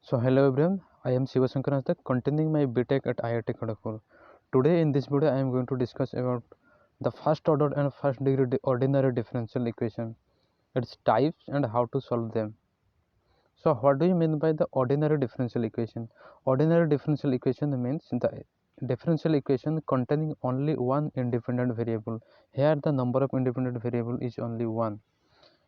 So hello everyone, I am Sivasankar Nastak, continuing my BTech at IIT Kharagpur. Today in this video I am going to discuss about the first order and first degree ordinary differential equation, its types and how to solve them. So what do you mean by the ordinary differential equation? Ordinary differential equation means the differential equation containing only one independent variable. Here the number of independent variable is only one.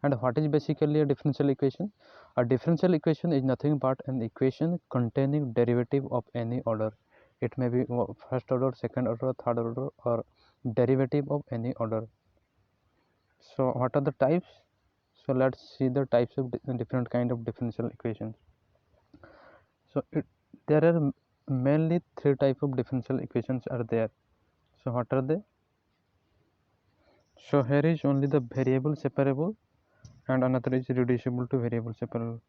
And what is basically a differential equation? A differential equation is nothing but an equation containing derivative of any order. It may be first order, second order, third order, or derivative of any order. So what are the types? So let's see the types of different kind of differential equations. So there are mainly three type of differential equations are there. So what are they? So here is only the variable separable and another is reducible to variable separable.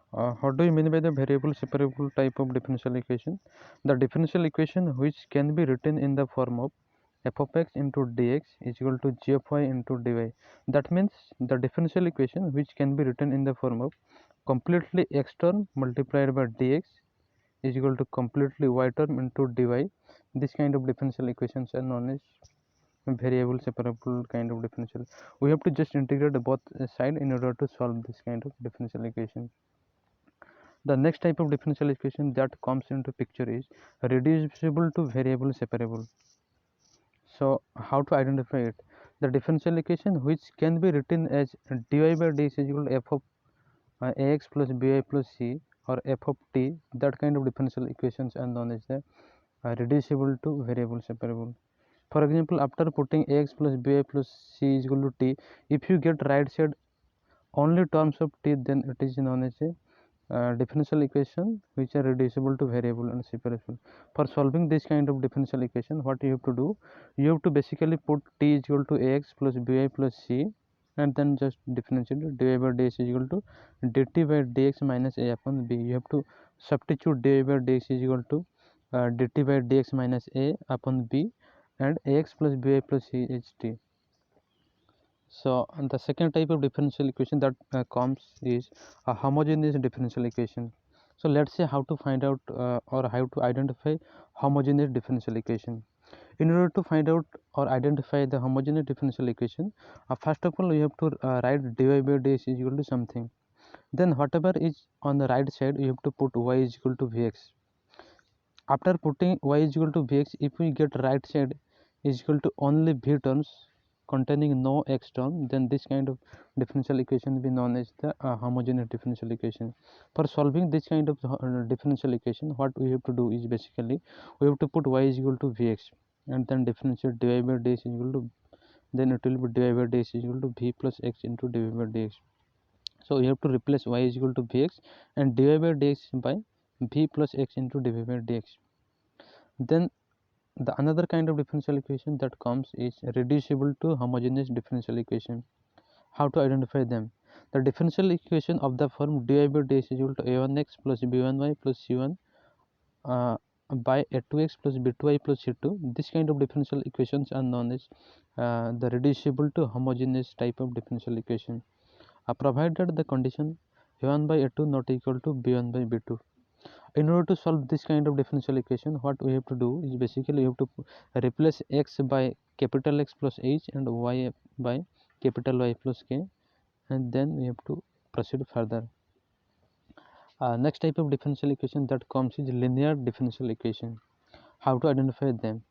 What do you mean by the variable separable type of differential equation? The differential equation which can be written in the form of f of x into dx is equal to g of y into dy. That means the differential equation which can be written in the form of completely x term multiplied by dx is equal to completely y term into dy. This kind of differential equations are known as variable separable kind of differential. We have to just integrate both sides in order to solve this kind of differential equation. The next type of differential equation that comes into picture is reducible to variable separable. So how to identify it? The differential equation which can be written as dy by dx is equal to f of ax plus by plus c or f of t. That kind of differential equations are known as the reducible to variable separable. For example, after putting ax plus by plus c is equal to t, if you get right side only terms of t, then it is known as a differential equation which are reducible to variable and separable. For solving this kind of differential equation, what you have to do, you have to basically put t is equal to ax plus by plus c and then just differentiate dy by dx is equal to dt by dx minus a upon b. You have to substitute dy by dx is equal to dt by dx minus a upon b and ax plus by plus c is t. So the second type of differential equation that comes is a homogeneous differential equation. So let's say how to find out or how to identify homogeneous differential equation. In order to find out or identify the homogeneous differential equation, first of all we have to write dy by dx is equal to something. Then whatever is on the right side, you have to put y is equal to vx. After putting y is equal to vx, if we get right side is equal to only v terms containing no x term, then this kind of differential equation will be known as the homogeneous differential equation. For solving this kind of differential equation, what we have to do is basically we have to put y is equal to vx and then differentiate dy by dx is equal to, then it will be dy by dx is equal to v plus x into dy by dx. So we have to replace y is equal to vx and dy by dx by v plus x into dy by dx. Then the another kind of differential equation that comes is reducible to homogeneous differential equation. How to identify them? The differential equation of the form dy by dx is equal to a1x plus b1y plus c1 by a2x plus b2y plus c2. This kind of differential equations are known as the reducible to homogeneous type of differential equation, provided the condition a1 by a2 not equal to b1 by b2. In order to solve this kind of differential equation, what we have to do is basically you have to replace x by capital X plus h and y by capital Y plus k, and then we have to proceed further. Next type of differential equation that comes is linear differential equation. How to identify them?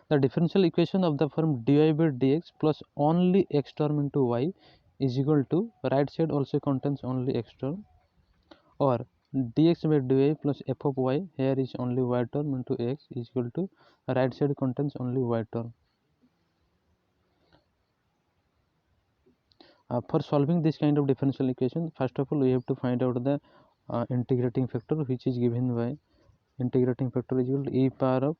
The differential equation of the form dy by dx plus only x term into y is equal to right side also contains only x term, or dx by dy plus f of y, here is only y term into x is equal to right side contains only y term. For solving this kind of differential equation, first of all we have to find out the integrating factor, which is given by integrating factor is equal to e power of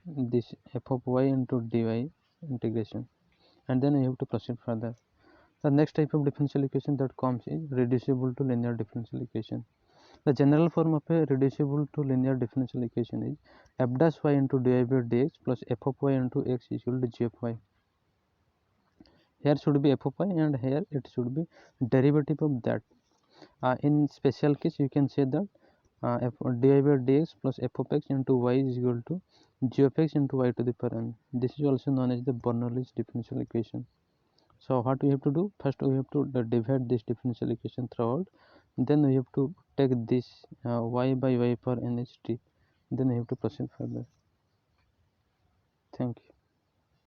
this f of y into dy integration, and then we have to proceed further. The next type of differential equation that comes is reducible to linear differential equation. The general form of a reducible to linear differential equation is f dash y into dy by dx plus f of y into x is equal to g of y. Here should be f of y and here it should be derivative of that. In special case, you can say that f dy by dx plus f of x into y is equal to g of x into y to the power n. This is also known as the Bernoulli's differential equation. So what we have to do? First we have to divide this differential equation throughout. Then we have to take this y by y power n is t. Then we have to proceed further. Thank you.